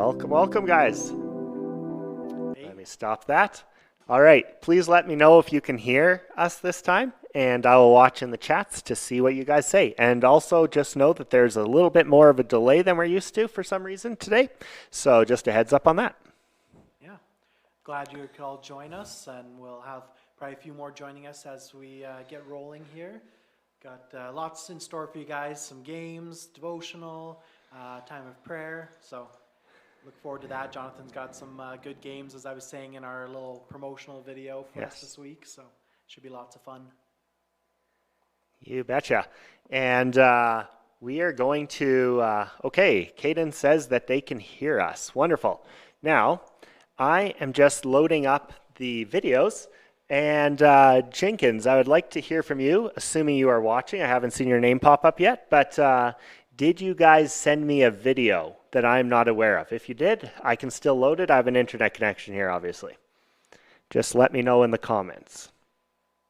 Welcome, welcome, guys. Let me stop that. All right, please let me know if you can hear us this time, and I will watch in the chats to see what you guys say. And also just know that there's a little bit more of a delay than we're used to for some reason today. So just a heads up on that. Yeah, glad you could all join us, and we'll have probably a few more joining us as we get rolling here. Got lots in store for you guys, some games, devotional, time of prayer, so look forward to that. Jonathan's got some good games, as I was saying in our little promotional video for us this week, so should be lots of fun. You betcha. And we are going to, okay, Caden says that they can hear us. Wonderful. Now, I am just loading up the videos. And Jenkins, I would like to hear from you, assuming you are watching. I haven't seen your name pop up yet, but did you guys send me a video that I'm not aware of? If you did, I can still load it. I have an internet connection here, obviously. Just let me know in the comments.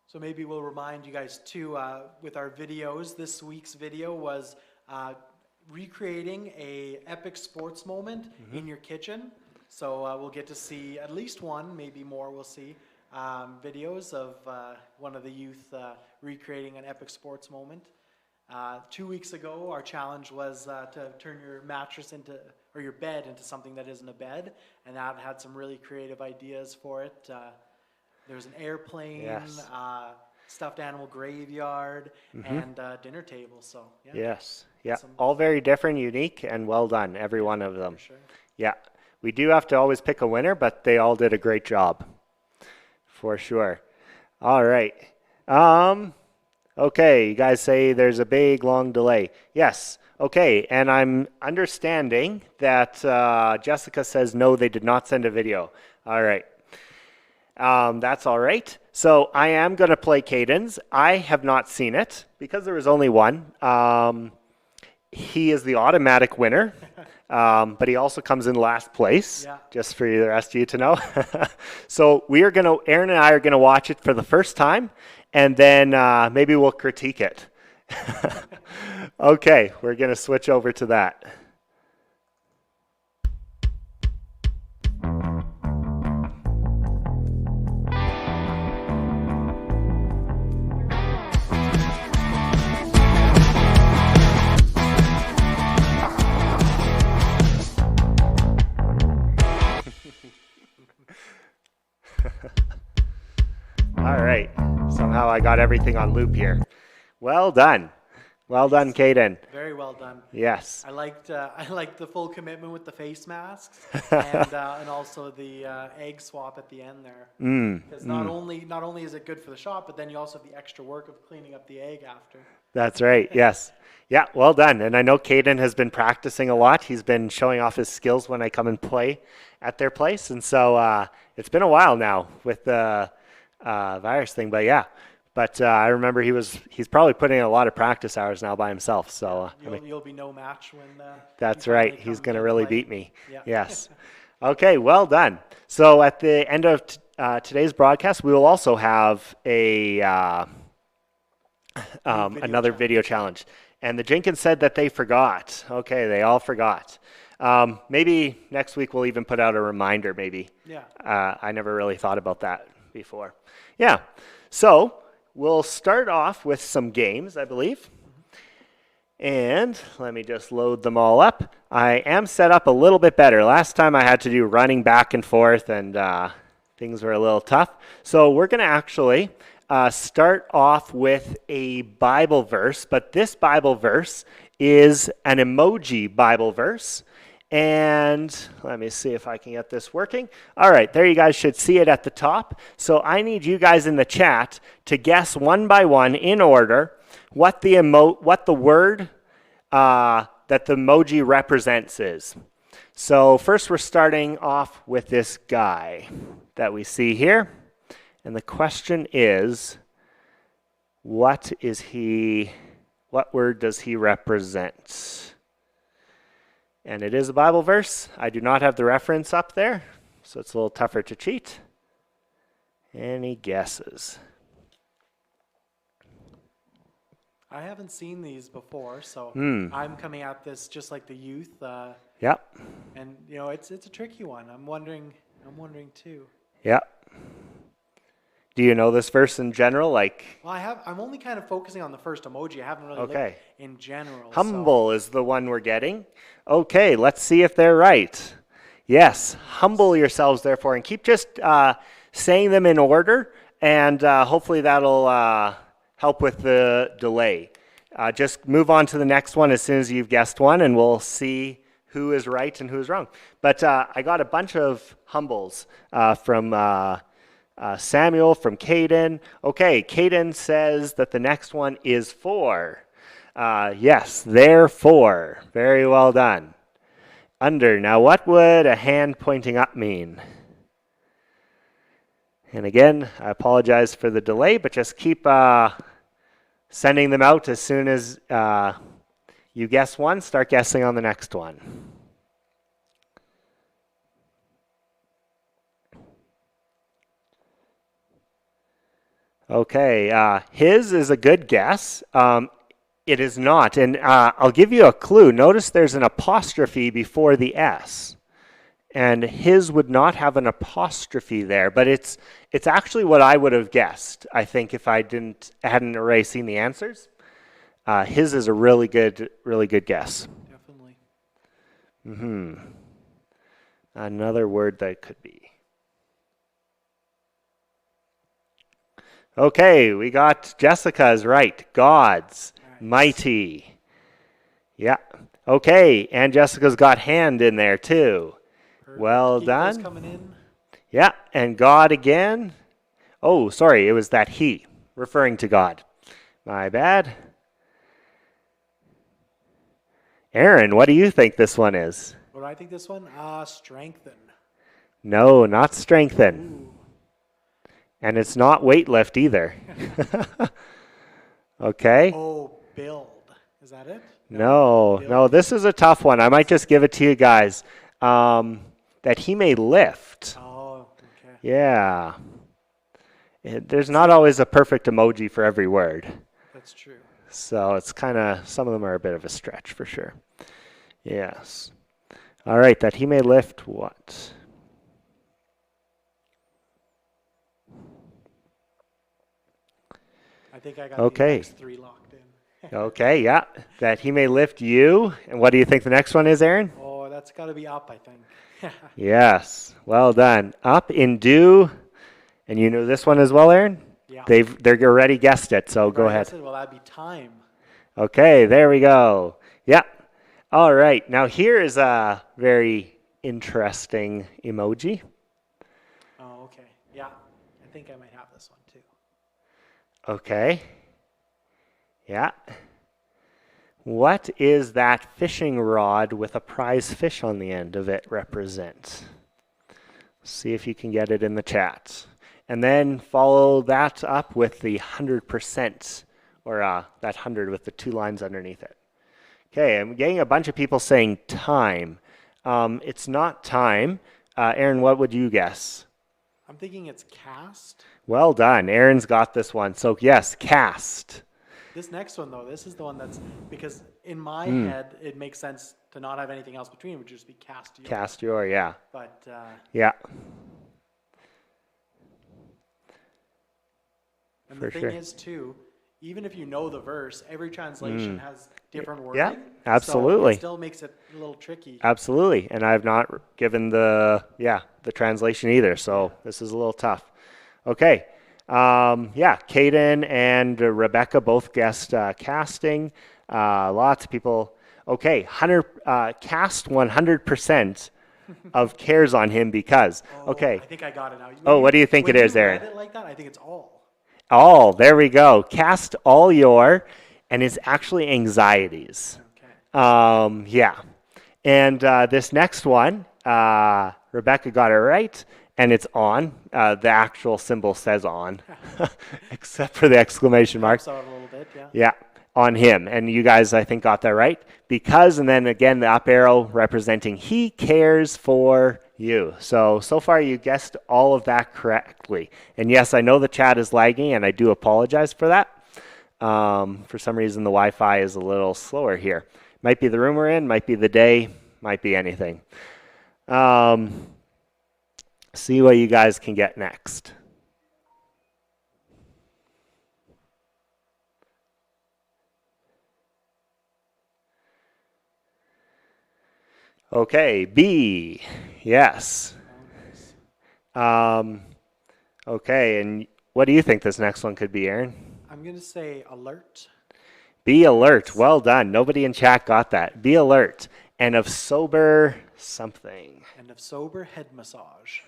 So maybe we'll remind you guys too, with our videos, this week's video was recreating a epic sports moment in your kitchen. So we'll get to see at least one, maybe more, we'll see. Videos of one of the youth recreating an epic sports moment. 2 weeks ago, our challenge was to turn your mattress into, or your bed into something that isn't a bed, and that had some really creative ideas for it. There was an airplane, stuffed animal graveyard, and dinner table. So yeah, all very different, unique, and well done, every one of them. Sure. Yeah, we do have to always pick a winner, but they all did a great job. For sure. All right. Okay, you guys say there's a big, long delay. Yes. Okay, and I'm understanding that Jessica says no, they did not send a video. All right. That's all right. So I am going to play Caden's. I have not seen it because there was only one. He is the automatic winner. But he also comes in last place, just for the rest of you to know. So Aaron and I are going to watch it for the first time, and then maybe we'll critique it. Okay, we're going to switch over to that. All right, somehow I got everything on loop here. Well done. Well done, Caden. Very well done. Yes. I liked the full commitment with the face masks and also the egg swap at the end there. Because not only is it good for the shot, but then you also have the extra work of cleaning up the egg after. That's right. Yes. Yeah. Well done. And I know Caden has been practicing a lot. He's been showing off his skills when I come and play at their place, and so it's been a while now with the virus thing. But yeah. But I remember he's probably putting in a lot of practice hours now by himself. So you'll be no match when. That's right. He's going to really beat me. Yeah. Yes. Okay. Well done. So at the end of today's broadcast, we will also have another video challenge. And the Jenkins said that they forgot. Okay, they all forgot. Maybe next week we'll even put out a reminder. Maybe. Yeah. I never really thought about that before. Yeah. So. We'll start off with some games, I believe. And let me just load them all up. I am set up a little bit better. Last time I had to do running back and forth, and things were a little tough. So we're going to actually start off with a Bible verse, but this Bible verse is an emoji Bible verse. And let me see if I can get this working. All right, there you guys should see it at the top. So I need you guys in the chat to guess one by one in order what the word that the emoji represents is. So first we're starting off with this guy that we see here. And the question is, what word does he represent? And it is a Bible verse. I do not have the reference up there, so it's a little tougher to cheat. Any guesses? I haven't seen these before, so I'm coming at this just like the youth. Yep. And you know, it's a tricky one. I'm wondering too. Yep. Do you know this verse in general? Like, Well, I'm only kind of focusing on the first emoji. I haven't really okay. looked in general. Humble is the one we're getting. Okay, let's see if they're right. Yes, humble yourselves, therefore, and keep just saying them in order, and hopefully that'll help with the delay. Just move on to the next one as soon as you've guessed one, and we'll see who is right and who is wrong. But I got a bunch of humbles from Samuel, from Caden. Okay, Caden says that the next one is 4. Yes, therefore. Very well done. Under. Now, what would a hand pointing up mean? And again, I apologize for the delay, but just keep sending them out as soon as you guess one. Start guessing on the next one. Okay, his is a good guess. It is not, and I'll give you a clue. Notice there's an apostrophe before the S, and his would not have an apostrophe there, but it's actually what I would have guessed, I think, if I hadn't already seen the answers. His is a really good guess. Definitely. Another word that could be. Okay, we got Jessica's right. God's. Nice. Mighty. Yeah. Okay, and Jessica's got hand in there too. Perfect. Well done. Coming in. Yeah, and God again. Oh, sorry, it was that he, referring to God. My bad. Aaron, what do you think this one is? What do I think this one? Strengthen. No, not strengthen. Ooh. And it's not weightlift either. Okay. Oh, build. Is that it? No, this is a tough one. I might just give it to you guys. That he may lift. Oh, okay. Yeah. There's not always a perfect emoji for every word. That's true. So it's kind of, some of them are a bit of a stretch for sure. Yes. All right, that he may lift what? I think I got the next 3 locked in. Okay, yeah. That he may lift you. And what do you think the next one is, Aaron? Oh, that's got to be up, I think. Yes. Well done. Up in due. And you knew this one as well, Aaron? Yeah. They're already guessed it, so go ahead. Well, that'd be time. Okay, there we go. Yeah. All right. Now here is a very interesting emoji. Oh, okay. Yeah. I think I might have this one too. Okay. Yeah. What is that fishing rod with a prize fish on the end of it represent? See if you can get it in the chat. And then follow that up with the 100%, or that 100 with the 2 lines underneath it. Okay, I'm getting a bunch of people saying time. It's not time. Aaron, what would you guess? I'm thinking it's cast. Well done. Aaron's got this one. So yes, cast. This next one, though, this is the one that's, because in my head, it makes sense to not have anything else between. It would just be cast your. Cast your, yeah. But, yeah. And the thing is, too, even if you know the verse, every translation has different wording. Yeah, absolutely. So it still makes it a little tricky. Absolutely. And I've not given the translation either, so this is a little tough. Okay. Caden and Rebecca both guessed casting. Lots of people. Okay, cast 100% of cares on him because. Okay. I think I got it now. Oh, what do you think it is, Aaron? When you read it like that, I think it's all. All, there we go. Cast all your, and it's actually anxieties. Okay. Yeah. And this next one, Rebecca got it right, and it's on. The actual symbol says on, except for the exclamation mark. Out a little bit, yeah. Yeah, on him. And you guys, I think, got that right. Because, and then again, the up arrow representing he cares for you. So far you guessed all of that correctly. And yes, I know the chat is lagging, and I do apologize for that. For some reason, the Wi-Fi is a little slower here. Might be the room we're in, might be the day, might be anything. See what you guys can get next. Okay, B. Yes. Okay, and what do you think this next one could be, Aaron? I'm going to say alert. Be alert. Well done. Nobody in chat got that. Be alert. And of sober something. And of sober head massage.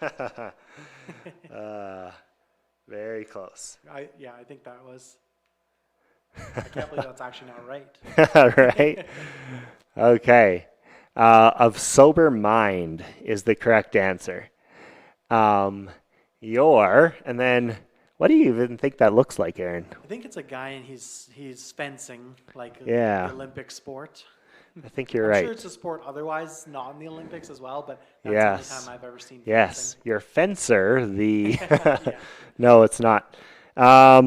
Very close. I think that was. I can't believe that's actually not right. Right? Okay. Of sober mind is the correct answer. And then what do you even think that looks like, Aaron? I think it's a guy and he's fencing, like Yeah. the Olympic sport. I think you're I'm right. sure it's a sport otherwise not in the Olympics as well, but that's Yes. the only time I've ever seen Yes, fencing. your fencer, the... Yeah. No, it's not. All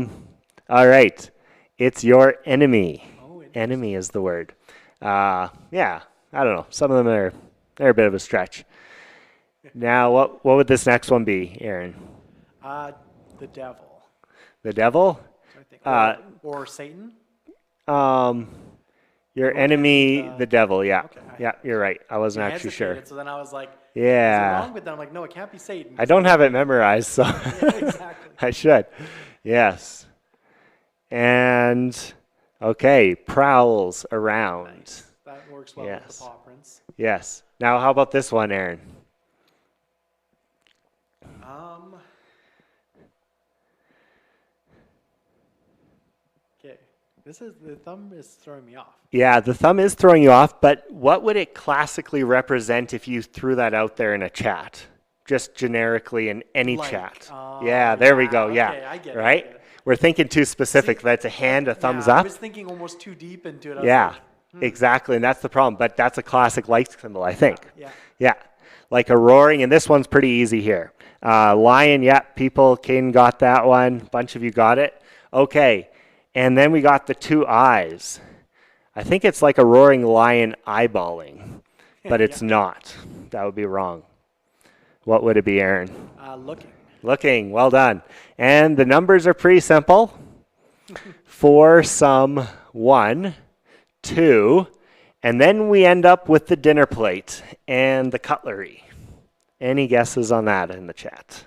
right. It's your enemy. Oh, Enemy is the word. Yeah, I don't know. Some of them they're a bit of a stretch. Now, what would this next one be, Aaron? The devil. The devil? I think. Or Satan. Your enemy, the- the devil. Yeah, Okay. yeah, you're right. I wasn't I actually sure. hesitated, so then I was like, is it Yeah, wrong? But then I'm like, no, it can't be Satan. I don't have it memorized, so Yeah, exactly. I should. Yes. And okay, prowls around. Nice. That works well with Yes. the paw prints. Yes. Now, how about this one, Aaron? Okay. The thumb is throwing me off. Yeah, the thumb is throwing you off, but what would it classically represent if you threw that out there in a chat? Just generically in any Like, chat. oh, Yeah, there we go. okay, Yeah. I get it, I Right? get it. We're thinking too specific. That's a hand, a thumbs Yeah, I up. was thinking almost too deep into it. I was Yeah, like, exactly. And that's the problem. But that's a classic light symbol, I think. yeah. Yeah. Like a roaring, and this one's pretty easy here. Lion, yeah, people, Caden got that one. Bunch of you got it. Okay. And then we got the two eyes. I think it's like a roaring lion eyeballing, but it's not. That would be wrong. What would it be, Aaron? Looking. Looking. Well done. And the numbers are pretty simple. 4, some 1, 2, and then we end up with the dinner plate and the cutlery. Any guesses on that in the chat?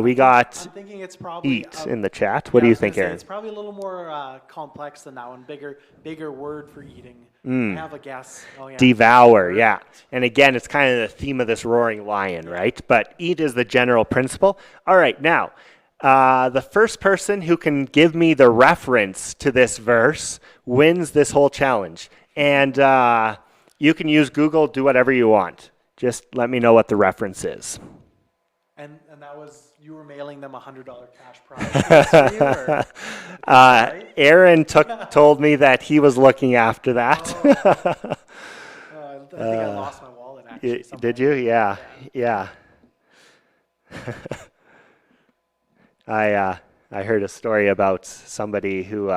We got I'm thinking it's probably eat in the chat. What do I you was gonna think, say, Aaron? It's probably a little more complex than that one. Bigger word for eating. I have a guess. Oh yeah. Devour, yeah. And again, it's kind of the theme of this roaring lion, right? But eat is the general principle. All right, now, the first person who can give me the reference to this verse wins this whole challenge. And you can use Google, do whatever you want. Just let me know what the reference is. And that was, you were mailing them $100 cash prize for you, or? Right? Aaron told me that he was looking after that. I think I lost my wallet actually. Did you? Yeah. Yeah. I heard a story about somebody who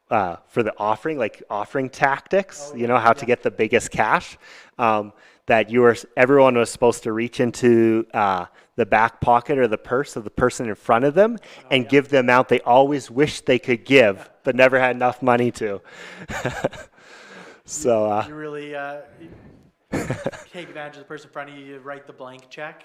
for the offering, like offering tactics, you know, how to get the biggest cash, that everyone was supposed to reach into the back pocket or the purse of the person in front of them and give the amount they always wished they could give, but never had enough money to. So You really take advantage of the person in front of you, you write the blank check,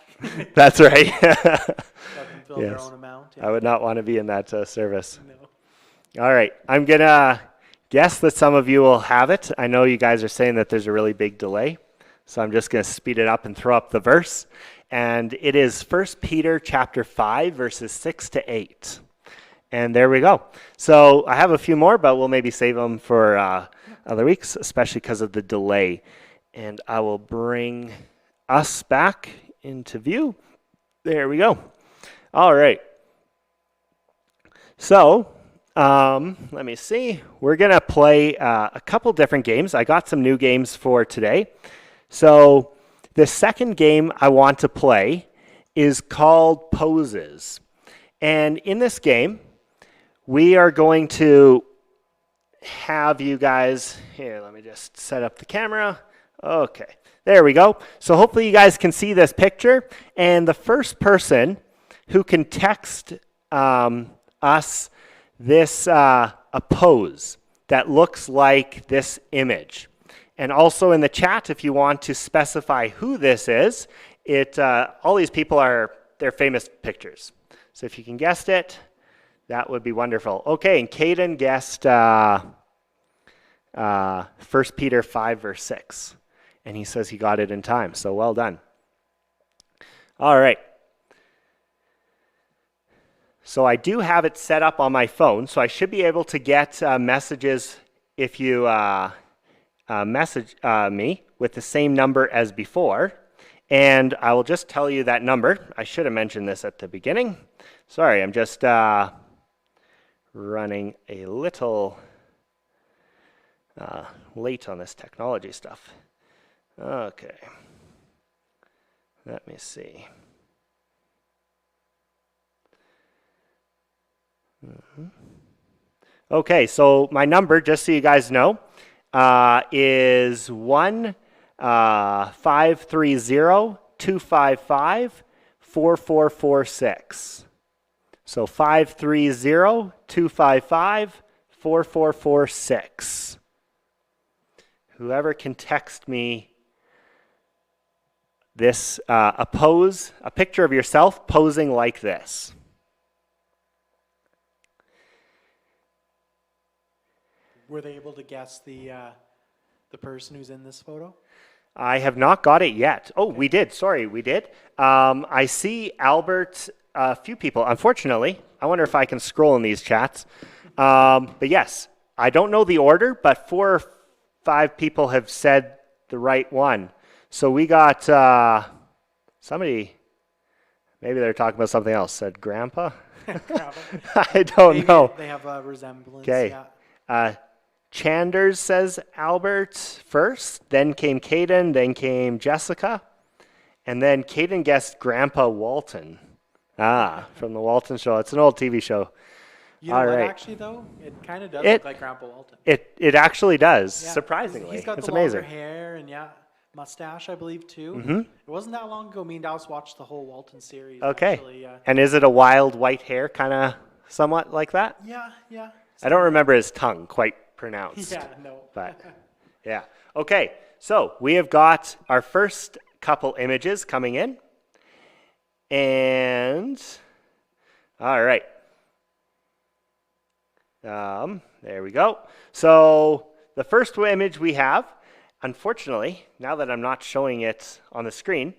that's right. let them fill their Yes. own amount. I would not want to be in that service. No. All right, I'm gonna guess that some of you will have it. I know you guys are saying that there's a really big delay, so I'm just gonna speed it up and throw up the verse. And it is 1 Peter chapter 5, verses 6 to 8. And there we go. So I have a few more, but we'll maybe save them for other weeks, especially because of the delay. And I will bring us back into view. There we go. All right. So let me see. We're going to play a couple different games. I got some new games for today. So the second game I want to play is called Poses. And in this game, we are going to have you guys, here, let me just set up the camera. Okay, there we go. So hopefully you guys can see this picture. And the first person who can text us this a pose that looks like this image. And also in the chat, if you want to specify who this is, all these people they're famous pictures. So if you can guess it, that would be wonderful. Okay, and Caden guessed 1 Peter 5, verse 6. And he says he got it in time, so well done. All right. So I do have it set up on my phone, so I should be able to get messages if you message me with the same number as before. And I will just tell you that number. I should have mentioned this at the beginning. Sorry, I'm just running a little late on this technology stuff. Okay. Let me see. Okay, so my number, just so you guys know, is 530-255-4446. So 530-255-4446. Whoever can text me this, a picture of yourself posing like this. Were they able to guess the person who's in this photo? I have not got it yet. Oh, we did. Sorry, we did. I see Albert, a few people. Unfortunately, I wonder if I can scroll in these chats. But yes, I don't know the order, but 4 or 5 people have said the right one. So we got somebody, maybe they're talking about something else, said Grandpa? I don't know. They have a resemblance. Okay. Yeah. Chanders says Albert first, then came Caden, then came Jessica, and then Caden guessed Grandpa Walton. From the Walton Show. It's an old TV show. You know All what, right. actually, though? It kind of does look like Grandpa Walton. It actually does, Yeah, surprisingly. He's got it's the amazing. longer hair and, mustache, I believe, too. Mm-hmm. It wasn't that long ago. Me and Dallas watched the whole Walton series. Okay. Actually, yeah. And is it a wild white hair, kind of somewhat like that? Yeah. I don't remember his tongue quite pronounced. Yeah, no. But yeah. Okay, so we have got our first couple images coming in. And all right. There we go. So the first image we have, unfortunately, now that I'm not showing it on the screen,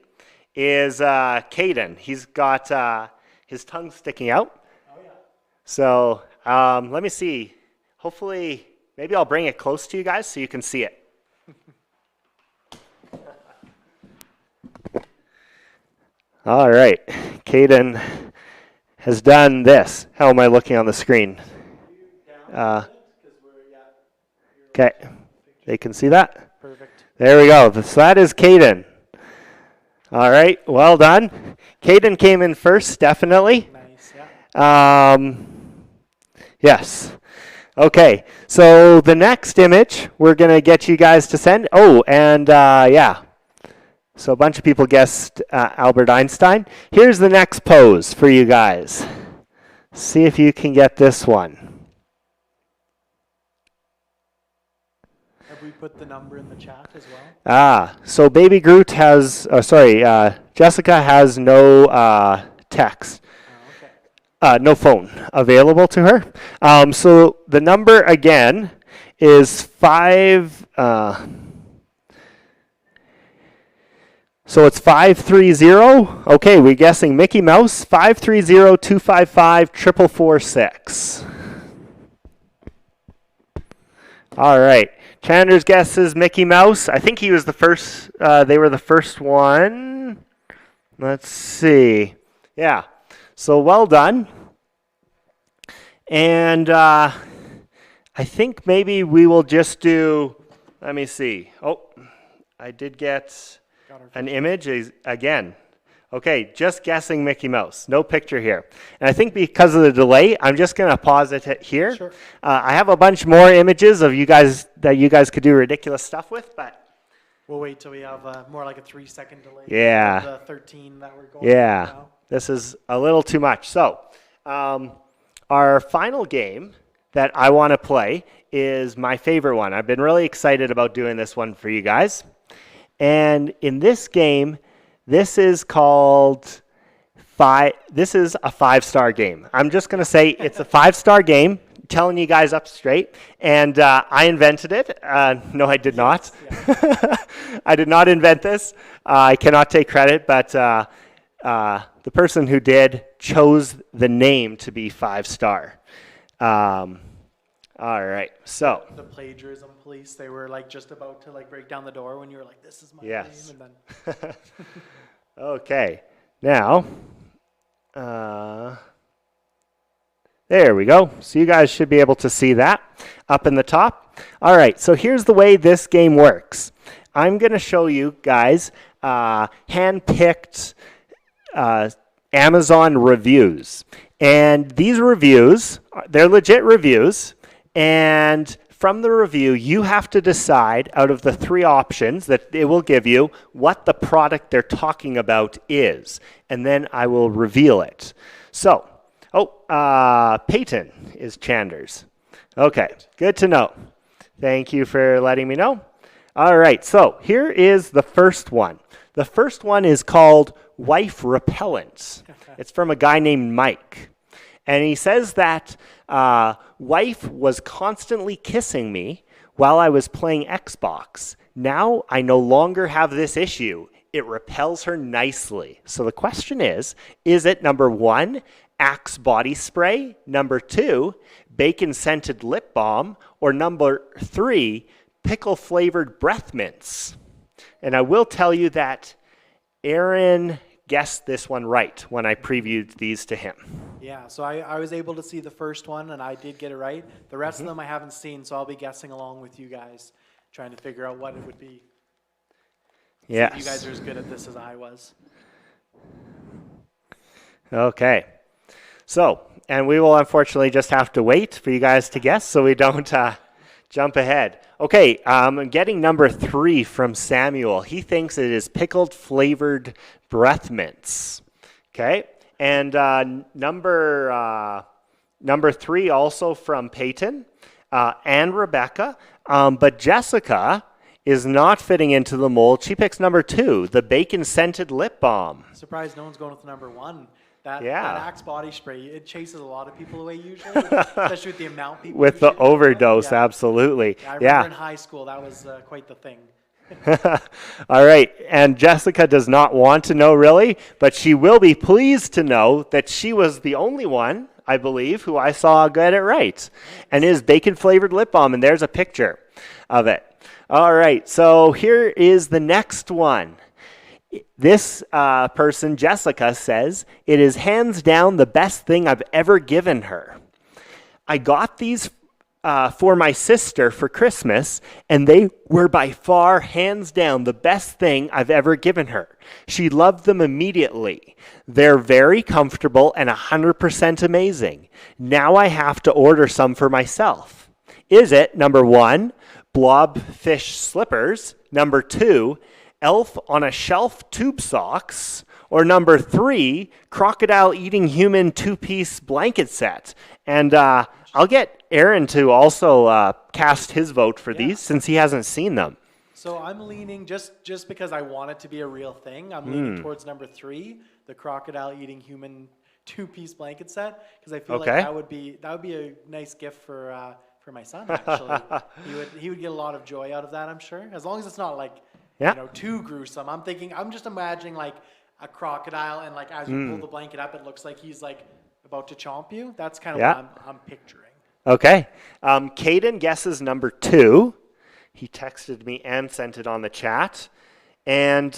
is Caden. He's got his tongue sticking out. Oh, yeah. So let me see. Hopefully, maybe I'll bring it close to you guys so you can see it. All right. Caden has done this. How am I looking on the screen? Okay. They can see that? Perfect. There we go. So that is Caden. All right. Well done. Caden came in first, definitely. Nice, yeah. Yes. Okay. So the next image we're going to get you guys to send. Oh, and yeah. So a bunch of people guessed Albert Einstein. Here's the next pose for you guys. See if you can get this one. Have we put the number in the chat as well? So Baby Groot has, Jessica has no text. Oh, okay. No phone available to her. So the number again is 5. So it's 530. Okay, we're guessing Mickey Mouse. 530-255-4446. All right. Chandler's guess is Mickey Mouse. I think he was the first. They were the first one. Let's see. Yeah. So well done. And I think maybe we will just do. Let me see. Oh, I did get an image again. Okay, just guessing Mickey Mouse. No picture here. And I think because of the delay, I'm just going to pause it here. Sure. I have a bunch more images of you guys that you guys could do ridiculous stuff with, but We'll wait till we have more like a 3-second delay. Yeah. The 13 that we're going yeah, through now. this is a little too much. So, our final game that I want to play is my favorite one. I've been really excited about doing this one for you guys. And in this game, this is called this is a 5-star game. I'm just going to say it's a 5-star game, telling you guys up straight. And I invented it. No, I did not. Yeah. I did not invent this. I cannot take credit, but the person who did chose the name to be 5-star. All right, so. The plagiarism police, they were like just about to like break down the door when you were like, this is my Yes. name. And then Okay, now, there we go. So you guys should be able to see that up in the top. All right, so here's the way this game works. I'm going to show you guys hand-picked Amazon reviews. And these reviews, they're legit reviews. And from the review, you have to decide out of the 3 options that it will give you what the product they're talking about is. And then I will reveal it. So, Peyton is Chanders. Okay, good to know. Thank you for letting me know. All right, so here is the first one. The first one is called Wife Repellent. It's from a guy named Mike. And he says that wife was constantly kissing me while I was playing Xbox. Now I no longer have this issue. It repels her nicely. So the question is it number 1, Axe body spray, number 2, bacon scented lip balm, or number 3, pickle flavored breath mints? And I will tell you that Aaron guessed this one right when I previewed these to him. yeah, so I was able to see the first one and I did get it right. The rest of them I haven't seen, so I'll be guessing along with you guys, trying to figure out what it would be. Yes. See if you guys are as good at this as I was. Okay. So, and we will unfortunately just have to wait for you guys to guess so we don't jump ahead. Okay, I'm getting number 3 from Samuel. He thinks it is pickled flavored breath mints. Okay, and number 3 also from Peyton and Rebecca, but Jessica is not fitting into the mold. She picks number 2, the bacon scented lip balm. Surprised no one's going with number 1. That Axe body spray, it chases a lot of people away usually, especially with the amount people With the usually put on. overdose, Yeah. absolutely. I remember in high school, that was quite the thing. All right, and Jessica does not want to know really, but she will be pleased to know that she was the only one, I believe, who I saw get it right. And it is bacon flavored lip balm, and there's a picture of it. All right, so here is the next one. This person, Jessica, says, it is hands down the best thing I've ever given her. I got these for my sister for Christmas, and they were by far, hands down, the best thing I've ever given her. She loved them immediately. They're very comfortable and 100% amazing. Now I have to order some for myself. Is it, number 1, blobfish slippers, number 2, Elf on a Shelf tube socks, or number 3, crocodile eating human 2-piece blanket set? And I'll get Aaron to also cast his vote for these since he hasn't seen them. So I'm leaning, just because I want it to be a real thing, I'm leaning towards number 3, the crocodile eating human 2-piece blanket set, because I feel like that would be a nice gift for my son. Actually, he would get a lot of joy out of that, I'm sure, as long as it's not like too gruesome. I'm just imagining like a crocodile, and like as you pull the blanket up, it looks like he's like about to chomp you. That's kind of what I'm picturing. Okay. Caden guesses number 2. He texted me and sent it on the chat. And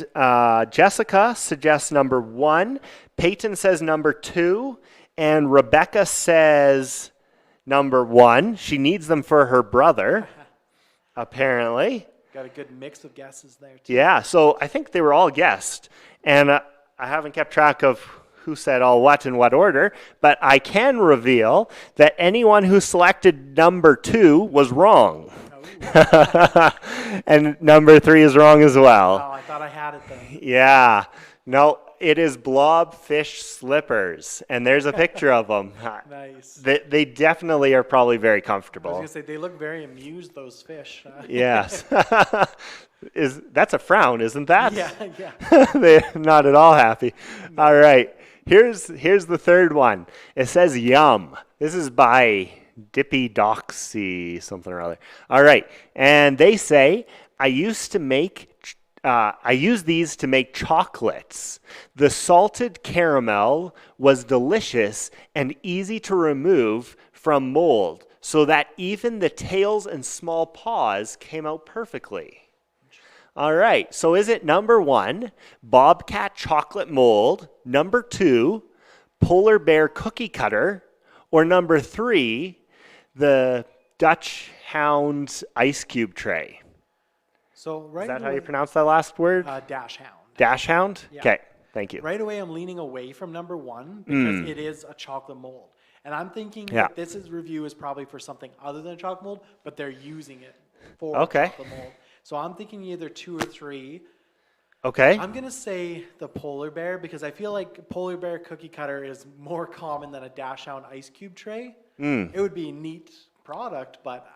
Jessica suggests number 1. Peyton says number 2. And Rebecca says number 1. She needs them for her brother, apparently. Got a good mix of guesses there, too. Yeah, so I think they were all guessed. And I haven't kept track of who said all what in what order, but I can reveal that anyone who selected number 2 was wrong. And number 3 is wrong as well. Oh, I thought I had it then. Yeah. No, it is blobfish slippers, and there's a picture of them. Nice. They definitely are probably very I was comfortable. going to say, they look very amused, those fish. Yes. That's a frown, isn't that? Yeah, yeah. They're not at all happy. All right. Here's the third one. It says yum. This is by Dippy Doxy, something or other. All right. And they say, I use these to make chocolates. The salted caramel was delicious and easy to remove from mold, so that even the tails and small paws came out perfectly. All right, so is it number 1, Bobcat chocolate mold, number 2, polar bear cookie cutter, or number 3, the Dutch hound ice cube tray? So right Is that how away- you pronounce that last word? Dash hound. Dash hound? Yeah. Okay, thank you. Right away, I'm leaning away from number 1 because it is a chocolate mold. And I'm thinking Yeah. that review is probably for something other than a chocolate mold, but they're using it for Okay. a chocolate mold. So I'm thinking either 2 or 3. Okay. I'm going to say the polar bear because I feel like polar bear cookie cutter is more common than a Dash Hound ice cube tray. It would be a neat product, but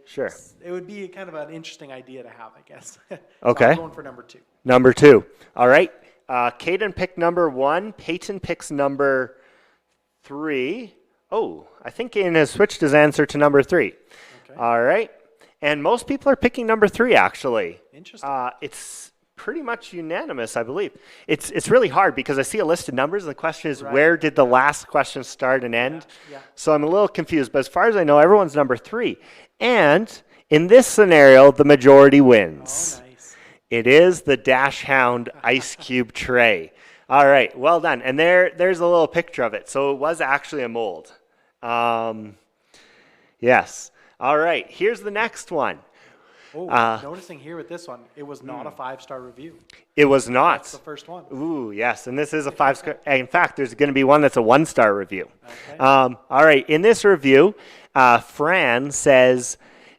Sure. it would be kind of an interesting idea to have, I guess. So Okay. I'm going for number 2. Number 2. All right. Caden picked number 1. Peyton picks number 3. Oh, I think Caden has switched his answer to number 3. Okay. All right. And most people are picking number 3, actually. Interesting. It's pretty much unanimous, I believe. It's really hard because I see a list of numbers, and the question is, Right. where did the last question start and end? Yeah. So I'm a little confused. But as far as I know, everyone's number 3. And in this scenario, the majority wins. Oh, nice. It is the Dash Hound ice cube tray. All right, well done. And there's a little picture of it. So it was actually a mold. Yes. All right, here's the next one. Oh, noticing here with this one, it was not a 5-star review. It was not. That's the first one. Ooh, yes, and this is a 5-star. In fact, there's going to be one that's a 1-star review. Okay. All right, in this review, Fran says,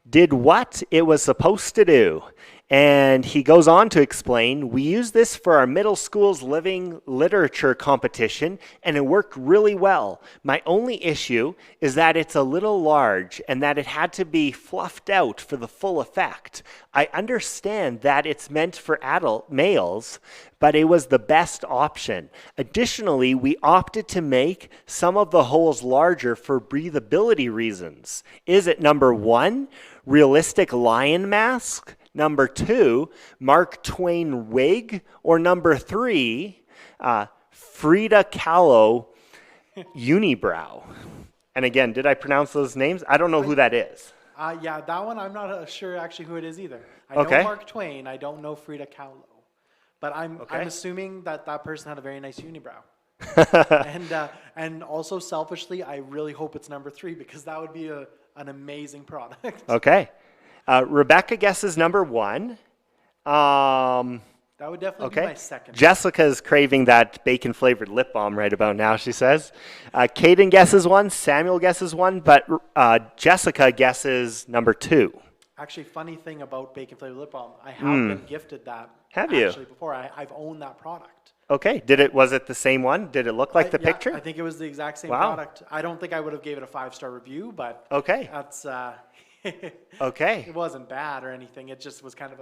did what it was supposed to do. And he goes on to explain, we used this for our middle school's living literature competition, and it worked really well. My only issue is that it's a little large and that it had to be fluffed out for the full effect. I understand that it's meant for adult males, but it was the best option. Additionally, we opted to make some of the holes larger for breathability reasons. Is it number 1, realistic lion mask? Number 2, Mark Twain wig, or number 3, Frida Kahlo unibrow? And again, did I pronounce those names? I don't know who that is. Yeah, that one I'm not sure actually who it is either. I Okay. know Mark Twain. I don't know Frida Kahlo, but I'm Okay. assuming that person had a very nice unibrow. and also selfishly, I really hope it's number 3 because that would be an amazing product. Okay. Rebecca guesses number 1. That would definitely be Okay. my second. Jessica's craving that bacon-flavored lip balm right about now, she says. Caden guesses 1. Samuel guesses 1. But Jessica guesses number 2. Actually, funny thing about bacon flavored lip balm, I have been gifted that. Have you? Actually, before I've owned that product. Okay. Was it the same one? Did it look like the Yeah, picture? I think it was the exact same Wow. product. I don't think I would have gave it a 5-star review, but Okay. that's Okay. it wasn't bad or anything. It just was kind of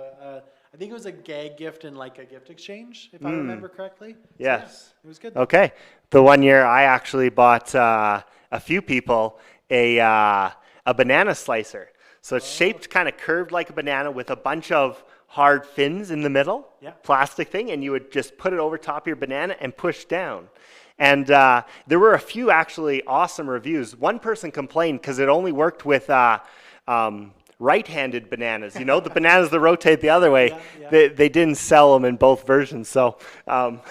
I think it was a gag gift and like a gift exchange, if I remember correctly. So, Yes. yeah, it was good. Okay. The one year I actually bought a few people a banana slicer. So it's shaped kind of curved like a banana with a bunch of hard fins in the middle, Yeah. plastic thing, and you would just put it over top of your banana and push down. And there were a few actually awesome reviews. One person complained because it only worked with right-handed bananas. You know, the bananas that rotate the other way. Yeah. They didn't sell them in both versions. So, but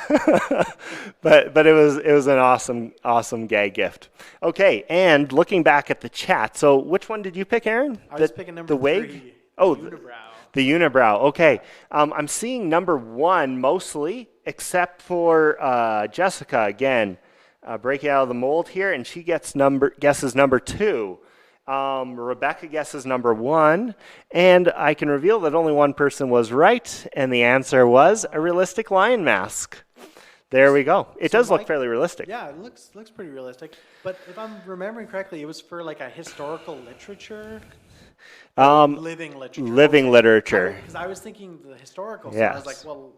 it was an awesome gag gift. Okay, and looking back at the chat. So, which one did you pick, Aaron? I was picking number the wig. 3. Oh, unibrow. the unibrow. Okay, I'm seeing number 1 mostly. except for Jessica again, breaking out of the mold here, and she guesses number 2. Rebecca guesses number 1, and I can reveal that only one person was right, and the answer was a realistic lion mask. There we go. It does look fairly realistic. Yeah, it looks pretty realistic. But if I'm remembering correctly, it was for like a historical literature. Living literature. Living literature. Because I was thinking the historical. Yes. So I was like, well,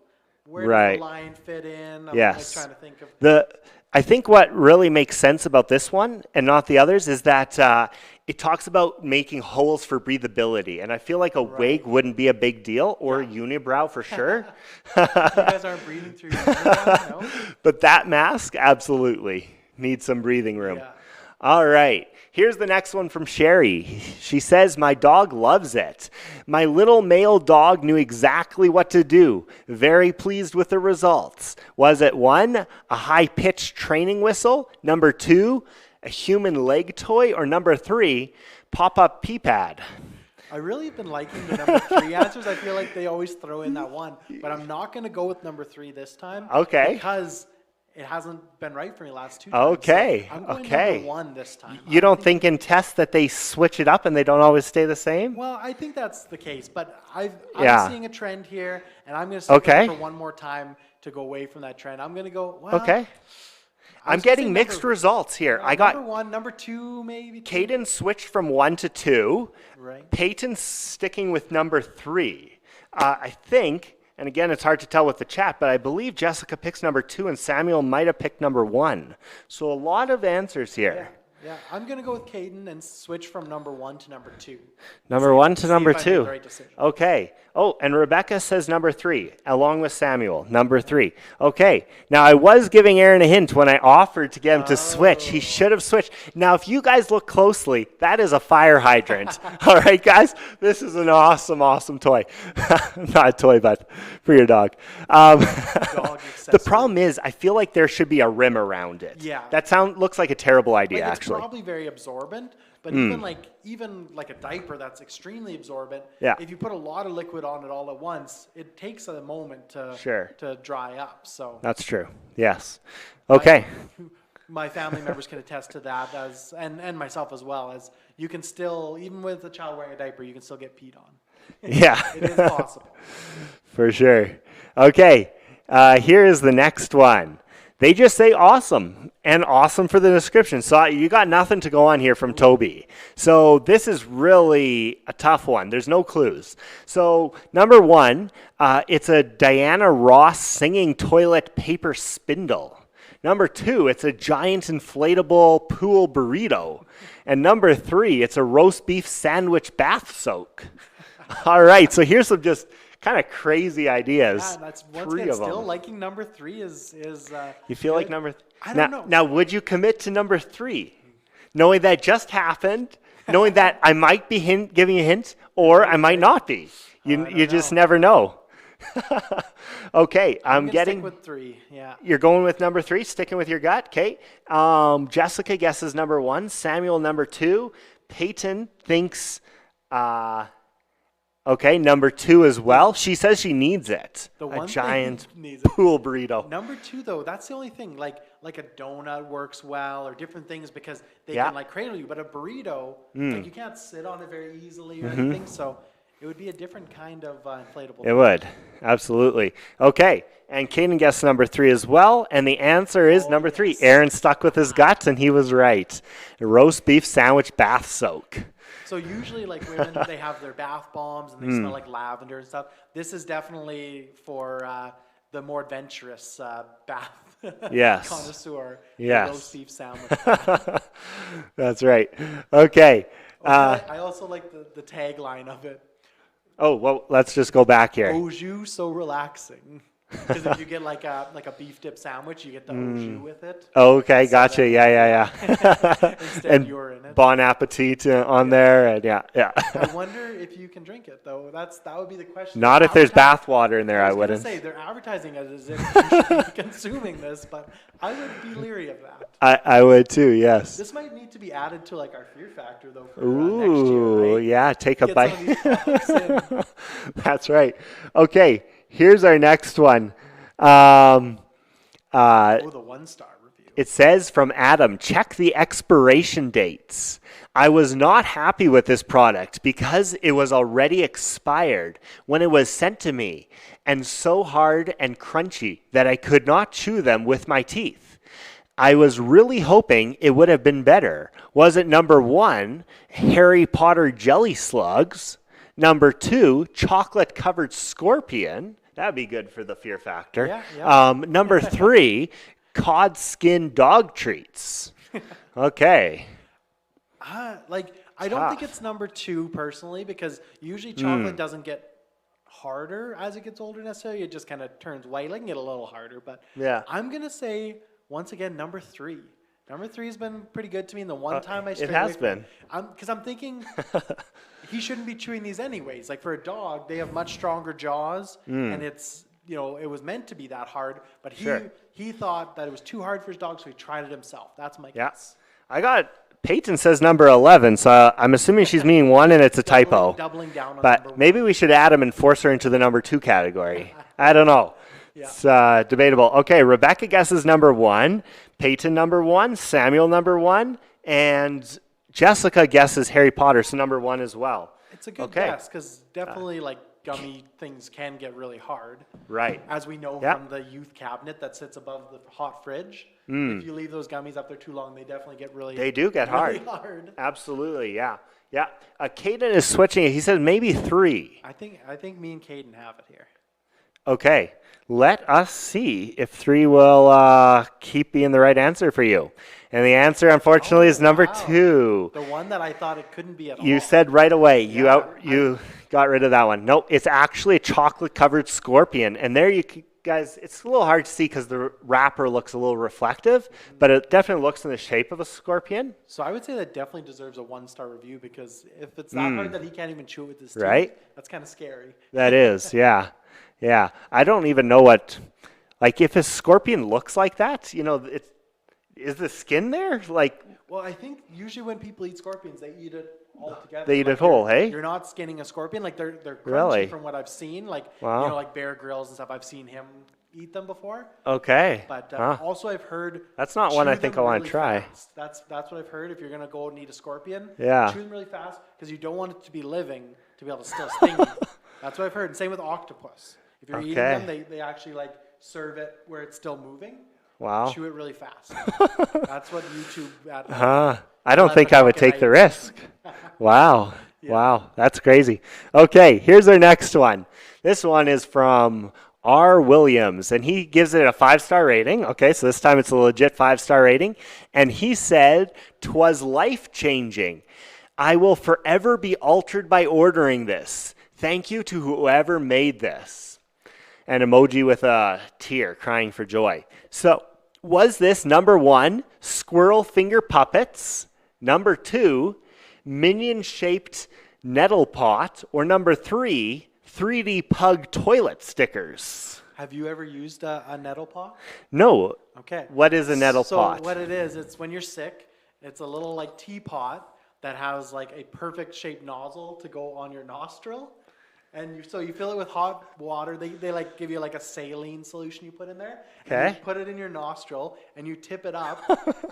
where does the lion fit in? I'm Yes. like trying to think of. I think what really makes sense about this one and not the others is that it talks about making holes for breathability. And I feel like a wig wouldn't be a big deal, or a unibrow for sure. You guys aren't breathing through your unibrow, no? But that mask absolutely needs some breathing room. Yeah. All right. Here's the next one from Sherry. She says, my dog loves it. My little male dog knew exactly what to do. Very pleased with the results. Was it 1, a high-pitched training whistle? Number 2, a human leg toy? Or number 3, pop-up pee pad? I really have been liking the number 3 answers. I feel like they always throw in that one. But I'm not going to go with number 3 this time. Okay. Because it hasn't been right for me the last 2 times. Okay. So I'm going Okay. number 1 this time. You don't think in tests that they switch it up and they don't always stay the same? Well, I think that's the case, but I'm Yeah. seeing a trend here, and I'm going to stick with Okay. it for one more time to go away from that trend. I'm going to go, well, Okay. I I'm was gonna getting say mixed number- results here. I number got 1, number 2, maybe. Caden switched from 1 to 2. Right. Peyton sticking with number 3. I think, and again, it's hard to tell with the chat, but I believe Jessica picks number 2 and Samuel might have picked number 1. So a lot of answers here. Yeah, I'm going to go with Caden and switch from number 1 to number 2. Number 1 to See number if I made 2. the right decision. Okay. Oh, and Rebecca says number 3, along with Samuel, number 3. Okay. Now, I was giving Aaron a hint when I offered to get him to switch. He should have switched. Now, if you guys look closely, that is a fire hydrant. All right, guys? This is an awesome, awesome toy. Not a toy, but for your dog. Dog The accessory. problem is, I feel like there should be a rim around it. Yeah. That looks like a terrible idea, Like, it's actually. probably very absorbent, but even like a diaper that's extremely absorbent, Yeah. if you put a lot of liquid on it all at once, it takes a moment to dry up. So That's true. Yes. Okay. my family members can attest to that, and myself as well, as you can still, even with a child wearing a diaper, you can still get peed on. Yeah. It is possible. For sure. Okay. Here is the next one. They just say awesome, and awesome for the description. So you got nothing to go on here from Toby. So this is really a tough one. There's no clues. So number 1, it's a Diana Ross singing toilet paper spindle. Number 2, it's a giant inflatable pool burrito. And number 3, it's a roast beef sandwich bath soak. All right, so here's some just kind of crazy ideas. Yeah, that's once 3 again of them. still liking number 3 is. You feel like good. number? I don't know. Now, would you commit to number 3, knowing that just happened, knowing that I might be giving a hint, or I might not be? You just never know. Okay, I'm gonna getting. stick with 3. Yeah. You're going with number 3, sticking with your gut. Okay. Jessica guesses number 1. Samuel number 2. Peyton thinks. Okay, number 2 as well. She says she needs it. The A one thing giant needs it. pool burrito. Number 2, though, that's the only thing. Like a donut works well, or different things, because they Yeah. can like cradle you. But a burrito, like you can't sit on it very easily or Mm-hmm. anything. So it would be a different kind of inflatable. It would, absolutely. Okay, and Caden guessed number 3 as well, and the answer is number 3. yes. Aaron stuck with his guts, and he was right. A roast beef sandwich bath soak. So usually, like women, they have their bath bombs and they smell like lavender and stuff. This is definitely for the more adventurous bath Yes. connoisseur. the Yes. Roast beef sandwich. That's right. Okay. I also like the tagline of it. Oh, well, let's just go back here. Au jus so relaxing. Because if you get like a beef dip sandwich, you get the au jus with it. Okay, gotcha. Yeah. Instead And you're in it. Bon appetit on there, and yeah. I wonder if you can drink it though. That would be the question. Not if there's Advertise- bath water in there, I was gonna wouldn't. say they're advertising it as if you should be consuming this, but I would be leery of that. I would too, yes. This might need to be added to like our fear factor though for next year. Ooh, Right? yeah, take a Get bite. some of these products in. That's right. Okay, here's our next one. Oh, the 1-star review. It says from Adam, check the expiration dates. I was not happy with this product because it was already expired when it was sent to me and so hard and crunchy that I could not chew them with my teeth. I was really hoping it would have been better. Was it number 1, Harry Potter jelly slugs? Number 2, chocolate covered scorpion? That'd be good for the fear factor. Yeah. Number 3, cod skin dog treats. Okay. I don't think it's number 2 personally, because usually chocolate doesn't get harder as it gets older necessarily. It just kind of turns white. It can get a little harder, but Yeah. I'm gonna say once again number 3. Number 3 has been pretty good to me. And the one time I it strayed has away from been. because I'm thinking he shouldn't be chewing these anyways. Like for a dog, they have much stronger jaws, and it's it was meant to be that hard. But Sure. he thought that it was too hard for his dog, so he tried it himself. That's my Yeah. guess. I got Peyton says number 11, so I'm assuming she's meaning 1 and it's a typo. Doubling down on number But 1. maybe we should add him and force her into the number 2 category. I don't know. Yeah. It's debatable. Okay, Rebecca guesses number 1, Peyton number 1, Samuel number 1, and Jessica guesses Harry Potter, so number 1 as well. It's a good Okay. guess, because definitely gummy things can get really hard. Right. As we know Yeah. from the youth cabinet that sits above the hot fridge. If you leave those gummies up there too long, they definitely get really They do get really hard. hard. Absolutely, yeah. Yeah. Caden is switching it. He says maybe 3. I think me and Caden have it here. Okay, let us see if 3 will keep being the right answer for you. And the answer, unfortunately, is number wow. 2. The one that I thought it couldn't be at all. You said right away. Yeah, You got rid of that one. Nope, it's actually a chocolate-covered scorpion. And there guys, it's a little hard to see because the wrapper looks a little reflective, but it definitely looks in the shape of a scorpion. So I would say that definitely deserves a 1-star review, because if it's that hard that he can't even chew it with his teeth, Right? that's kind of scary. That is, yeah. Yeah. I don't even know if a scorpion looks like that, is the skin there? Well, I think usually when people eat scorpions, they eat it all together. They eat it whole, hey? You're not skinning a scorpion. They're crunchy Really? from what I've seen. Wow. Like Bear Grylls and stuff. I've seen him eat them before. Okay. But Huh. also I've heard That's not one I chew think them I wanna really try. fast. That's what I've heard. If you're gonna go and eat a scorpion, Yeah. chew them really fast, because you don't want it to be living to be able to still sting you. That's what I've heard. And same with octopus. If you're eating Okay. them, they actually serve it where it's still moving. Wow. Chew it really fast. That's what YouTube. I don't 11 think I would o'clock at take the night. risk. Wow. Wow. That's crazy. Okay, here's our next one. This one is from R. Williams, and he gives it a 5-star rating. Okay, so this time it's a legit 5-star rating. And he said, "'Twas life-changing. I will forever be altered by ordering this. Thank you to whoever made this." An emoji with a tear crying for joy. So, was this number 1, squirrel finger puppets, number 2, minion-shaped nettle pot, or number 3, 3D pug toilet stickers? Have you ever used a nettle pot? No. Okay. What is a nettle pot? So what it is, it's when you're sick, it's a little teapot that has a perfect shaped nozzle to go on your nostril. And so you fill it with hot water. They give you a saline solution you put in there. And Okay. you put it in your nostril and you tip it up,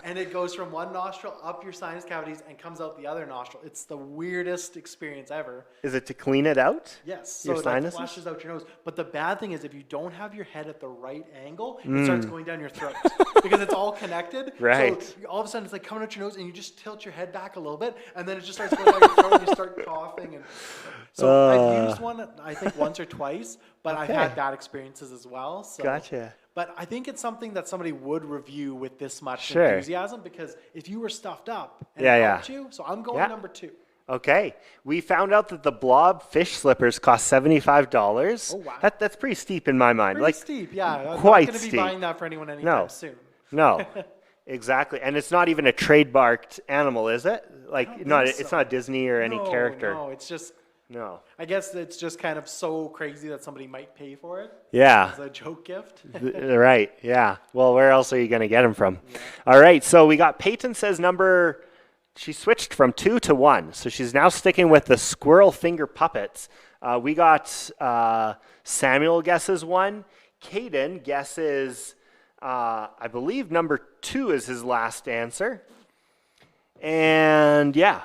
and it goes from one nostril up your sinus cavities and comes out the other nostril. It's the weirdest experience ever. Is it to clean it out? Yes, so Your it sinuses? flushes out your nose. But the bad thing is, if you don't have your head at the right angle, Mm. it starts going down your throat because it's all connected. Right. So all of a sudden, it's coming out your nose, and you just tilt your head back a little bit, and then it just starts going down your throat, and you start coughing. And so I've used one, I think once or twice, but I've Okay. had bad experiences as well. So. Gotcha. But I think it's something that somebody would review with this much Sure. enthusiasm, because if you were stuffed up and Yeah, it yeah. helped you, so I'm going Yeah. number 2. Okay. We found out that the blob fish slippers cost $75. Oh, wow. That's pretty steep in my mind. Pretty steep, yeah. I'm quite not going to be steep. buying that for anyone anytime No. soon. No, exactly. And it's not even a trademarked animal, is it? don't No, think it's so. not Disney or any character. No, it's just, No. I guess it's just kind of so crazy that somebody might pay for it Yeah. as a joke gift. Right. Yeah. Well, where else are you going to get them from? All right. So we got Peyton says she switched from 2 to 1. So she's now sticking with the squirrel finger puppets. We got Samuel guesses 1. Caden guesses, I believe number 2 is his last answer. And yeah,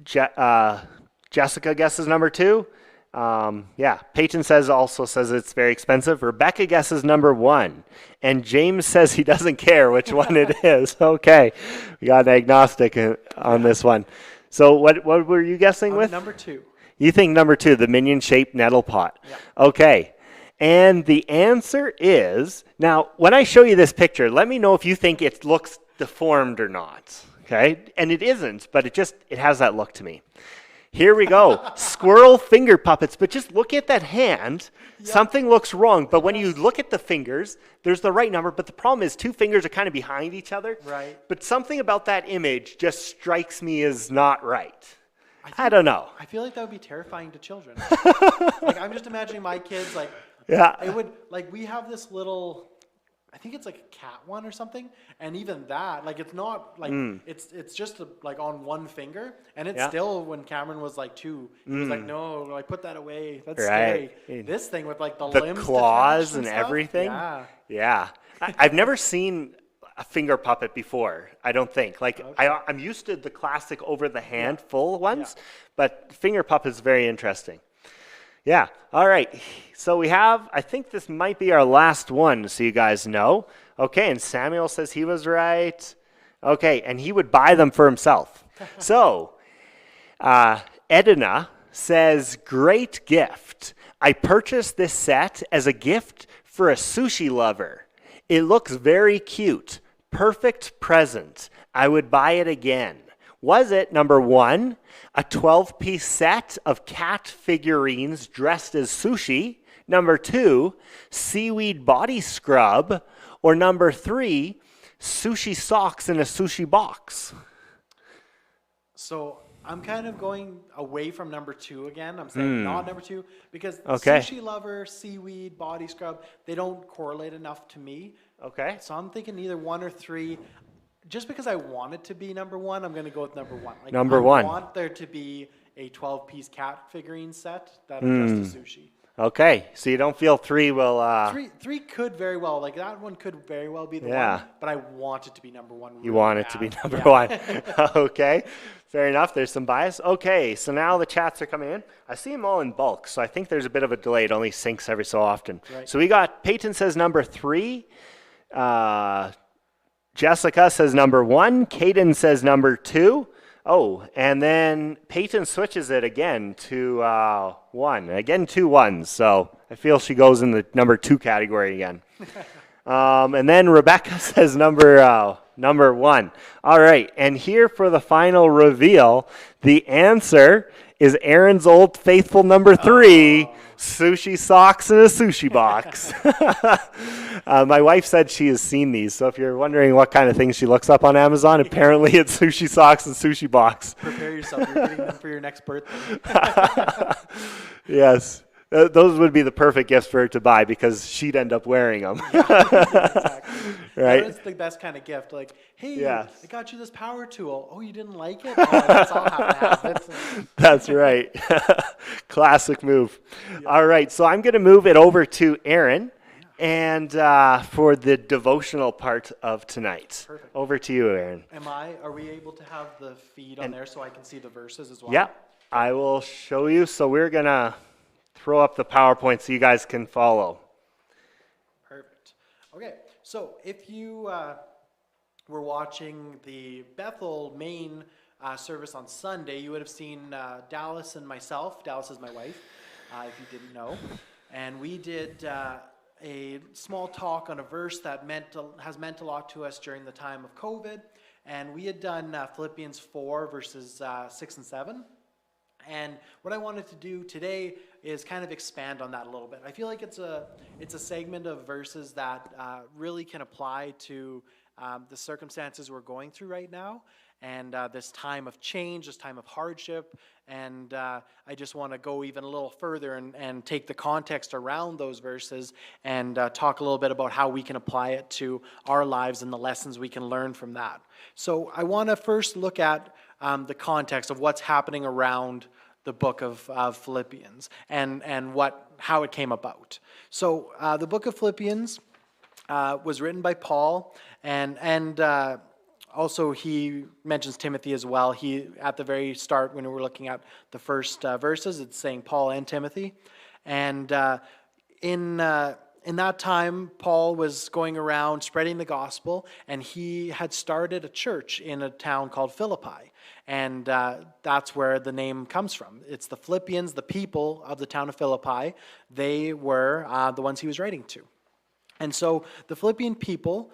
Jessica guesses number 2. Peyton also says it's very expensive. Rebecca guesses number 1. And James says he doesn't care which one it is. Okay, we got an agnostic on this one. So what were you guessing with? Number 2. You think number 2, the minion-shaped nettle pot. Yeah. Okay. And the answer is, now, when I show you this picture, let me know if you think it looks deformed or not, okay? And it isn't, but it has that look to me. Here we go. Squirrel finger puppets, but just look at that hand. Yep. Something looks wrong, but when you look at the fingers, there's the right number, but the problem is 2 fingers are kind of behind each other. Right. But something about that image just strikes me as not right. I don't know. I feel like that would be terrifying to children. Like, I'm just imagining my kids, like, yeah. It would, like, we have this little, I think it's like a cat one or something, and even that, like, it's not, like, it's just, like, on one finger, and it's still, when Cameron was, like, 2, he was like, no, like, put that away, that's scary. This thing with, like, the limbs claws and stuff, everything? Yeah. I've never seen a finger puppet before, I don't think. Like, okay. I'm used to the classic over-the-hand full ones, but finger puppet is very interesting. Yeah, all right. So we have, I think this might be our last one, so you guys know. Okay, and Samuel says he was right. Okay, and he would buy them for himself. So, Edina says, great gift. I purchased this set as a gift for a sushi lover. It looks very cute. Perfect present. I would buy it again. Was it, number 1, a 12-piece set of cat figurines dressed as sushi? Number 2, seaweed body scrub? Or number 3, sushi socks in a sushi box? So I'm kind of going away from number 2 again. I'm saying not number 2 because sushi lover, seaweed, body scrub, they don't correlate enough to me. Okay. So I'm thinking either 1 or 3. Just because I want it to be number 1, I'm going to go with number 1. Like, number 1. I want there to be a 12-piece cat figurine set that addressed to sushi. Okay, so you don't feel 3 will... 3 could very well, like that one could very well be the one, but I want it to be number 1. Really you want it to be number 1. Okay, fair enough. There's some bias. Okay, so now the chats are coming in. I see them all in bulk, so I think there's a bit of a delay. It only syncs every so often. Right. So we got, Peyton says number 3. Jessica says number 1. Caden says number 2. Oh, and then Peyton switches it again to 1. Again, 2 1s. So I feel she goes in the number 2 category again. And then Rebecca says number 1. All right, and here for the final reveal, the answer is Aaron's old faithful number 3, sushi socks in a sushi box. My wife said she has seen these, so if you're wondering what kind of things she looks up on Amazon, apparently it's sushi socks and sushi box. Prepare yourself, you're getting them for your next birthday. Yes. Those would be the perfect gifts for her to buy because she'd end up wearing them. Exactly. Right? That's the best kind of gift. Like, hey, I got you this power tool. Oh, you didn't like it? Oh, that's all I have to have. That's right. Classic move. Yeah. All right, so I'm going to move it over to Aaron and for the devotional part of tonight. Perfect. Over to you, Aaron. Are we able to have the feed on there so I can see the verses as well? Yeah, I will show you. So we're going to throw up the PowerPoint so you guys can follow. Perfect. Okay, so if you were watching the Bethel main service on Sunday, you would have seen Dallas and myself. Dallas is my wife, if you didn't know. And we did a small talk on a verse that has meant a lot to us during the time of COVID. And we had done Philippians 4, verses 6 and 7. And what I wanted to do today is kind of expand on that a little bit. I feel like it's a segment of verses that really can apply to the circumstances we're going through right now, and this time of change, this time of hardship. And I just want to go even a little further and take the context around those verses and talk a little bit about how we can apply it to our lives and the lessons we can learn from that. So I want to first look at the context of what's happening around the book of Philippians and what how it came about. So the book of Philippians was written by Paul, and also he mentions Timothy as well. He, at the very start, when we were looking at the first verses, it's saying Paul and Timothy. And in that time, Paul was going around spreading the gospel, and he had started a church in a town called Philippi. And that's where the name comes from. It's the Philippians, the people of the town of Philippi. They were the ones he was writing to. And so the Philippian people,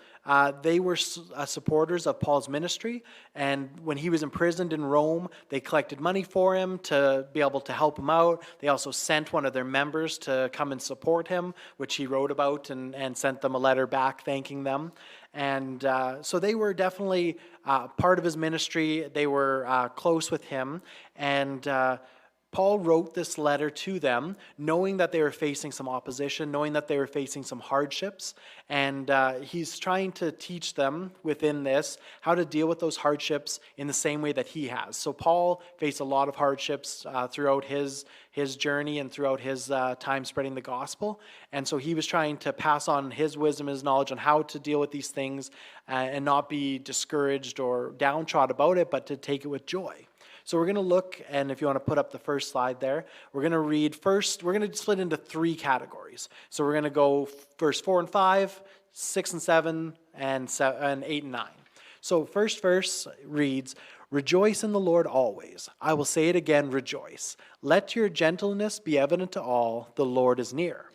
they were supporters of Paul's ministry. And when he was imprisoned in Rome, they collected money for him to be able to help him out. They also sent one of their members to come and support him, which he wrote about and sent them a letter back thanking them. And so they were definitely part of his ministry. They were close with him. And Paul wrote this letter to them knowing that they were facing some opposition, knowing that they were facing some hardships, and he's trying to teach them within this how to deal with those hardships in the same way that he has. So Paul faced a lot of hardships throughout his journey and throughout his time spreading the gospel, and so he was trying to pass on his wisdom, his knowledge on how to deal with these things and not be discouraged or downtrodden about it, but to take it with joy. So we're going to look, and if you want to put up the first slide there, we're going to read first, we're going to split into 3 categories. So we're going to go verse 4 and 5, 6 and 7, and 8 and 9. So first verse reads, "Rejoice in the Lord always. I will say it again, rejoice. Let your gentleness be evident to all, the Lord is near."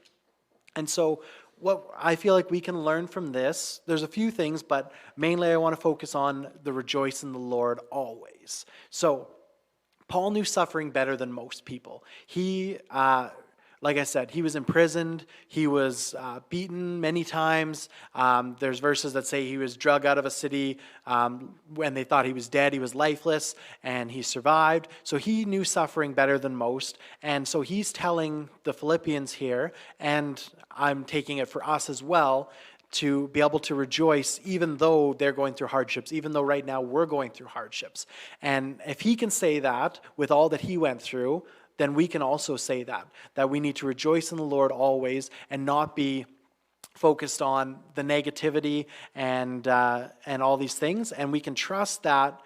And so what I feel like we can learn from this, there's a few things, but mainly I want to focus on the rejoice in the Lord always. So Paul knew suffering better than most people. He, like I said, he was imprisoned. He was beaten many times. There's verses that say he was dragged out of a city when they thought he was dead. He was lifeless, and he survived. So he knew suffering better than most. And so he's telling the Philippians here, and I'm taking it for us as well, to be able to rejoice even though they're going through hardships, even though right now we're going through hardships. And if he can say that with all that he went through, then we can also say that we need to rejoice in the Lord always and not be focused on the negativity and all these things. And we can trust that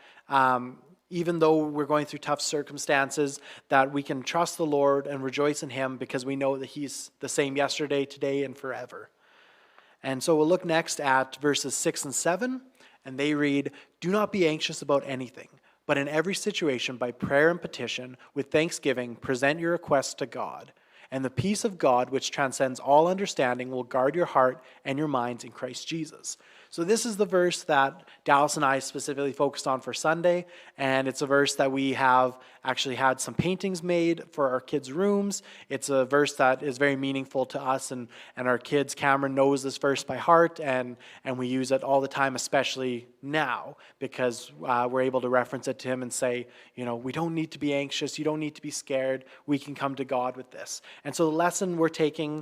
even though we're going through tough circumstances, that we can trust the Lord and rejoice in him because we know that he's the same yesterday, today, and forever. And so we'll look next at verses 6 and 7, and they read, "Do not be anxious about anything, but in every situation by prayer and petition, with thanksgiving, present your requests to God. And the peace of God, which transcends all understanding, will guard your heart and your minds in Christ Jesus." So this is the verse that Dallas and I specifically focused on for Sunday, and it's a verse that we have actually had some paintings made for our kids' rooms. It's a verse that is very meaningful to us, and our kids, Cameron knows this verse by heart, and we use it all the time, especially now, because we're able to reference it to him and say, you know, we don't need to be anxious, you don't need to be scared, we can come to God with this. And so the lesson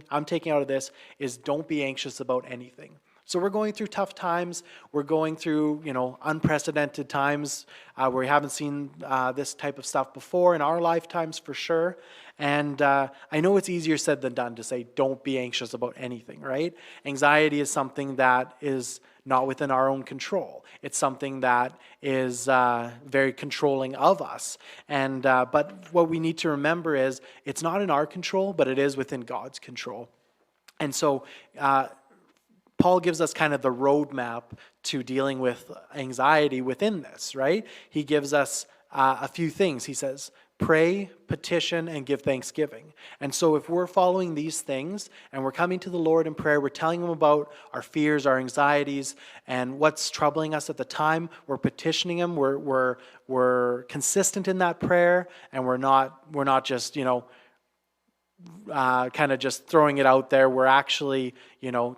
I'm taking out of this is don't be anxious about anything. So we're going through tough times. We're going through, unprecedented times where we haven't seen this type of stuff before in our lifetimes for sure. And I know it's easier said than done to say don't be anxious about anything, right? Anxiety is something that is not within our own control. It's something that is very controlling of us. And but what we need to remember is it's not in our control, but it is within God's control. And so Paul gives us kind of the roadmap to dealing with anxiety within this, right? He gives us a few things. He says, pray, petition, and give thanksgiving. And so if we're following these things and we're coming to the Lord in prayer, we're telling him about our fears, our anxieties, and what's troubling us at the time, we're petitioning him, we're consistent in that prayer, and we're not just, kind of just throwing it out there. We're actually,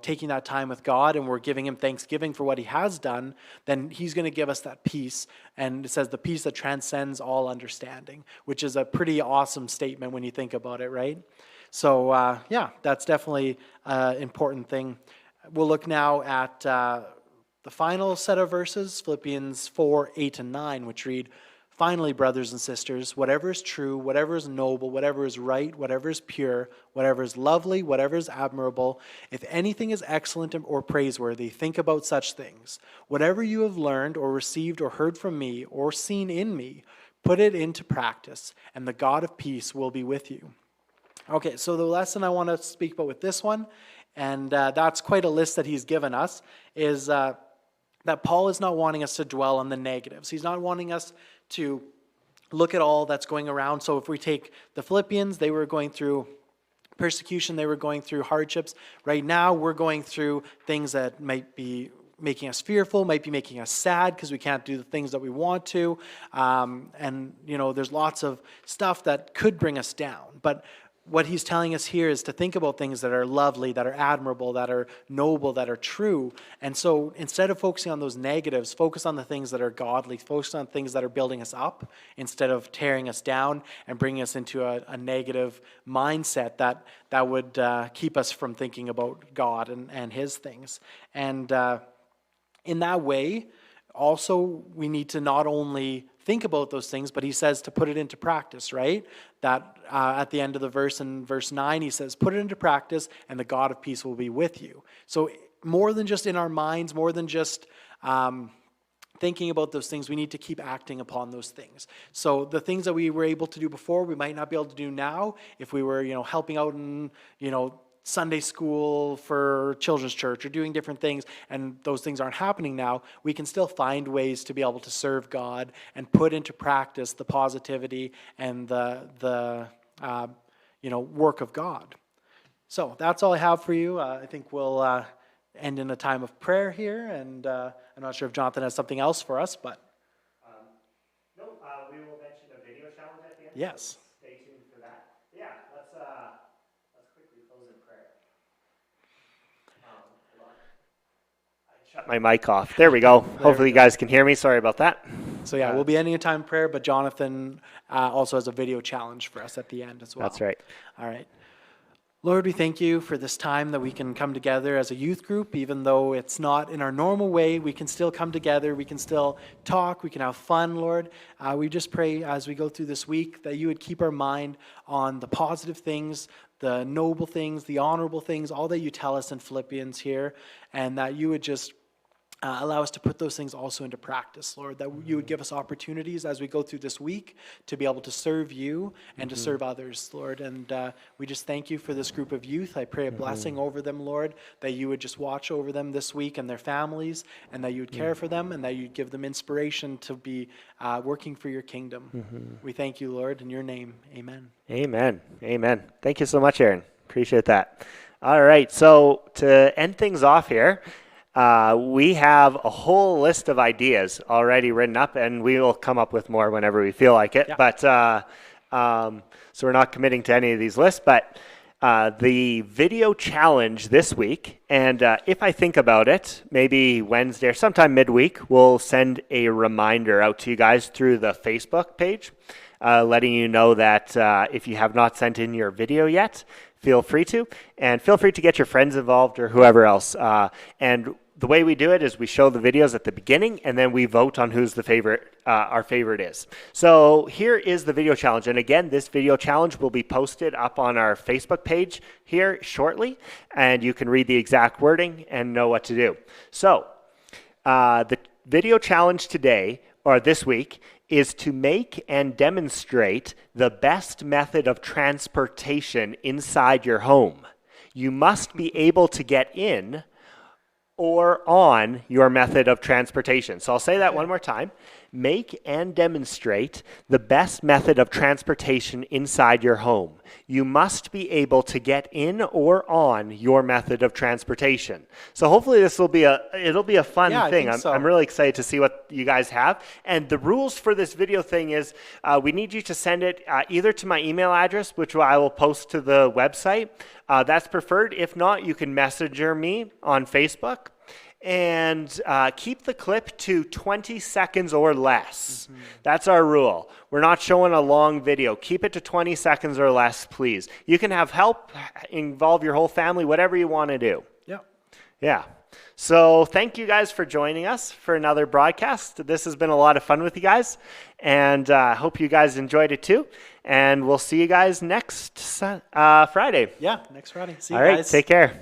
taking that time with God and we're giving him thanksgiving for what he has done, then he's going to give us that peace. And it says the peace that transcends all understanding, which is a pretty awesome statement when you think about it, right? So, that's definitely an important thing. We'll look now at the final set of verses, Philippians 4, 8, and 9, which read, Finally, brothers and sisters, whatever is true, whatever is noble, whatever is right, whatever is pure, whatever is lovely, whatever is admirable, if anything is excellent or praiseworthy, think about such things. Whatever you have learned or received or heard from me or seen in me, put it into practice, and the God of peace will be with you. Okay, so the lesson I want to speak about with this one, and that's quite a list that he's given us, is that Paul is not wanting us to dwell on the negatives. He's not wanting us to look at all that's going around. So if we take the Philippians, they were going through persecution, they were going through hardships. Right now, we're going through things that might be making us fearful, might be making us sad because we can't do the things that we want to. And, there's lots of stuff that could bring us down. But what he's telling us here is to think about things that are lovely, that are admirable, that are noble, that are true. And so instead of focusing on those negatives, focus on the things that are godly, focus on things that are building us up instead of tearing us down and bringing us into a negative mindset that would keep us from thinking about God and his things. And in that way, also, we need to not only think about those things, but he says to put it into practice, right? That at the end of the verse, in verse 9, he says, put it into practice, and the God of peace will be with you. So more than just in our minds, more than just thinking about those things, we need to keep acting upon those things. So the things that we were able to do before, we might not be able to do now. If we were, helping out in, Sunday school for children's church or doing different things, and those things aren't happening now, we can still find ways to be able to serve God and put into practice the positivity and the work of God. So that's all I have for you. I think we'll end in a time of prayer here, and I'm not sure if Jonathan has something else for us, but no, we will mention a video challenge at the end. Yes. Stay tuned for that. Yeah, let's quickly close in prayer. Hold on. I shut my mic off. There we go. Hopefully you guys can hear me. Sorry about that. So we'll be ending a time of prayer, but Jonathan also has a video challenge for us at the end as well. That's right. All right. Lord, we thank you for this time that we can come together as a youth group, even though it's not in our normal way. We can still come together. We can still talk. We can have fun, Lord. We just pray as we go through this week that you would keep our mind on the positive things, the noble things, the honorable things, all that you tell us in Philippians here, and that you would just allow us to put those things also into practice, Lord, that you would give us opportunities as we go through this week to be able to serve you and to serve others, Lord. And we just thank you for this group of youth. I pray a blessing over them, Lord, that you would just watch over them this week and their families, and that you would care for them, and that you'd give them inspiration to be working for your kingdom. We thank you, Lord, in your name. Amen. Amen. Amen. Thank you so much, Aaron. Appreciate that. All right. So to end things off here, we have a whole list of ideas already written up, and we will come up with more whenever we feel like it. Yeah. But so we're not committing to any of these lists. But the video challenge this week, and if I think about it, maybe Wednesday or sometime midweek, we'll send a reminder out to you guys through the Facebook page, letting you know that if you have not sent in your video yet, feel free to, and feel free to get your friends involved or whoever else. And the way we do it is we show the videos at the beginning, and then we vote on who's the favorite, our favorite is. So here is the video challenge. And again, this video challenge will be posted up on our Facebook page here shortly, and you can read the exact wording and know what to do. So the video challenge today, or this week, is to make and demonstrate the best method of transportation inside your home. You must be able to get in or on your method of transportation. So I'll say that one more time. Make and demonstrate the best method of transportation inside your home. You must be able to get in or on your method of transportation. So hopefully this will be a fun thing. I'm really excited to see what you guys have. And the rules for this video thing is we need you to send it either to my email address, which I will post to the website. That's preferred. If not, you can messenger me on Facebook. And keep the clip to 20 seconds or less. That's our rule. We're not showing a long video. Keep it to 20 seconds or less, please. You can have help, involve your whole family, whatever you want to do. Yeah. So thank you guys for joining us for another broadcast. This has been a lot of fun with you guys. And I hope you guys enjoyed it too. And we'll see you guys next Friday. Yeah, next Friday. See you All right, guys. take care.